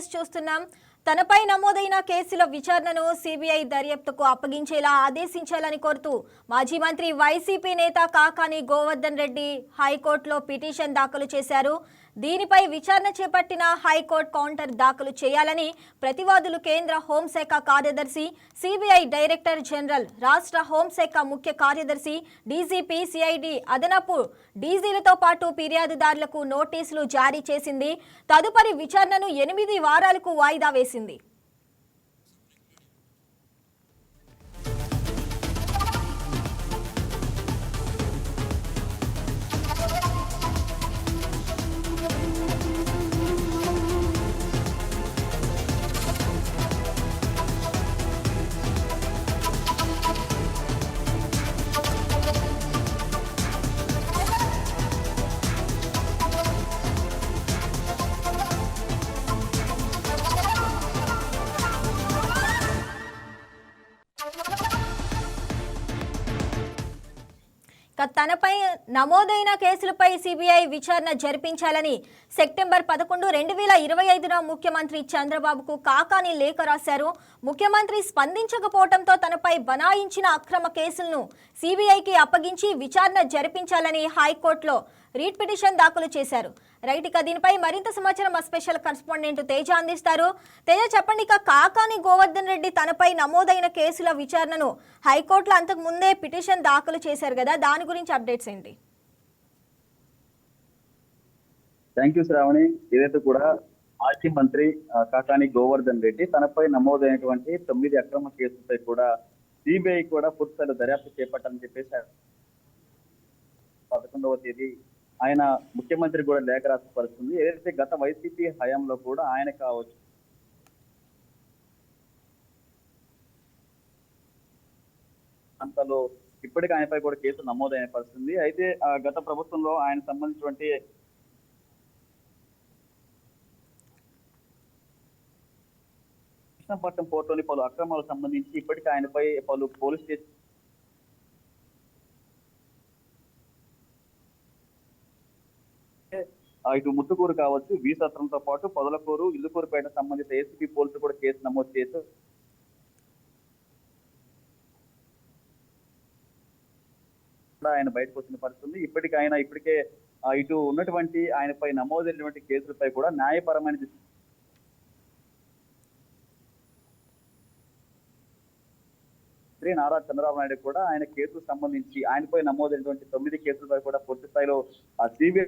News చూస్తున్నాం. తనపై నమోదైన కేసుల విచారణను సిబిఐ దర్యాప్తుకు అప్పగించేలా ఆదేశించాలని కోరుతూ మాజీ మంత్రి వైసీపీ నేత కాకాని గోవర్ధన్ రెడ్డి హైకోర్టులో పిటిషన్ దాఖలు చేశారు. దీనిపై విచారణ చేపట్టిన హైకోర్టు కౌంటర్ దాఖలు చేయాలని ప్రతివాదులు కేంద్ర హోంశాఖ కార్యదర్శి, సిబిఐ డైరెక్టర్ జనరల్, రాష్ట్ర హోంశాఖ ముఖ్య కార్యదర్శి, డీజీపీ, సిఐడి అదనపు డీజీలతో పాటు ఫిర్యాదుదారులకు నోటీసులు జారీ చేసింది. తదుపరి విచారణను 8 వారాలకు వాయిదా వేసింది. తనపై నమోదైన కేసులపై సిబిఐ విచారణ జరిపించాలని సెప్టెంబర్ 11, 2025న ముఖ్యమంత్రి చంద్రబాబుకు కాకాని లేఖ రాశారు. ముఖ్యమంత్రి స్పందించకపోవడంతో తనపై బనాయించిన అక్రమ కేసులను సిబిఐకి అప్పగించి విచారణ జరిపించాలని హైకోర్టులో రీట్ పిటిషన్ దాఖలు చేశారు. రైట్, ఇక దీనిపై మరింత సమాచారం మా స్పెషల్ కరెస్పాండెంట్ తేజ అందిస్తారు. తేజ, చెప్పండి, ఇక కాకాని గోవర్ధన్ రెడ్డి తనపై నమోదైన కేసుల విచారణను హైకోర్టులో అంతకు ముందే పిటిషన్ దాఖలు చేశారు కదా, దాని గురించి అప్డేట్స్ ఏంటి? Thank you Shravani. ఏదైతే కూడా మాజీ మంత్రి కాకాని గోవర్ధన్ రెడ్డి తనపై నమోదైనటువంటి 9 అక్రమ కేసులపై కూడా సిబిఐ కూడా పూర్తిస్థాయిలో దర్యాప్తు చేపట్టాలని చెప్పేసి 11వ తేదీ ఆయన ముఖ్యమంత్రి కూడా లేఖ రాసిన పరిస్థితుంది. ఏదైతే గత వైసీపీ హయాంలో కూడా ఆయన కావచ్చు అంతలో ఇప్పటికీ ఆయనపై కూడా కేసులు నమోదైన పరిస్థితుంది. అయితే గత ప్రభుత్వంలో ఆయన సంబంధించినటువంటి కృష్ణపట్నం పోర్టులోని పలు అక్రమాలకు సంబంధించి ఇప్పటికీ ఆయనపై పలు పోలీస్ స్టేషన్ ఇటు ముత్తుకూరు కావచ్చు, వి సత్రంతో పాటు పొదలకూరు, ఇల్లుకూరుపేట సంబంధిత ఏసీపీ పోలీసులు కూడా కేసు నమోదు చేశారు. ఆయన బయటకు వచ్చిన పరిస్థితుంది. ఇప్పటికే ఇటు ఉన్నటువంటి ఆయనపై నమోదైనటువంటి కేసులపై కూడా న్యాయపరమైన నారా చంద్రబాబు నాయుడు కూడా ఆయన కేసుకు సంబంధించి ఆయనపై నమోదైనటువంటి 9 కేసులపై కూడా పూర్తి స్థాయిలో సిబిఐ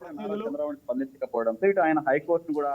చంద్రబాబు స్పందించకపోవడంతో ఇటు ఆయన హైకోర్టును కూడా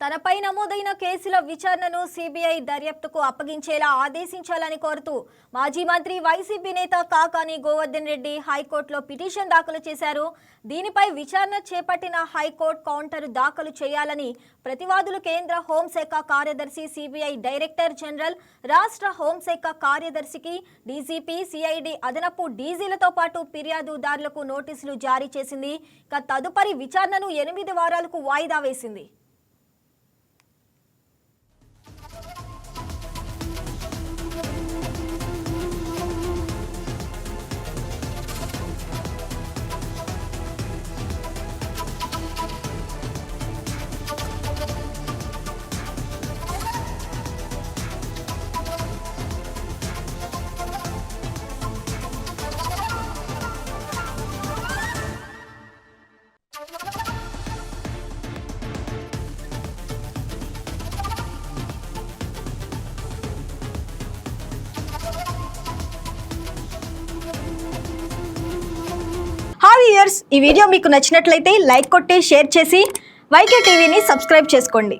తనపై నమోదైన కేసుల విచారణను సిబిఐ దర్యాప్తుకు అప్పగించేలా ఆదేశించాలని కోరుతూ మాజీ మంత్రి వైసీపీ నేత కాకాని గోవర్ధన్ రెడ్డి హైకోర్టులో పిటిషన్ దాఖలు చేశారు. దీనిపై విచారణ చేపట్టిన హైకోర్టు కౌంటర్ దాఖలు చేయాలని ప్రతివాదులు కేంద్ర హోంశాఖ కార్యదర్శి, సిబిఐ డైరెక్టర్ జనరల్, రాష్ట్ర హోంశాఖ కార్యదర్శికి, డీజీపీ, సిఐడి అదనపు డీజీలతో పాటు ఫిర్యాదుదారులకు నోటీసులు జారీ చేసింది. తదుపరి విచారణను 8 వారాలకు వాయిదా వేసింది. ఈ వీడియో మీకు నచ్చినట్లయితే లైక్ కొట్టి షేర్ చేసి వైకే టీవీని సబ్స్క్రైబ్ చేసుకోండి.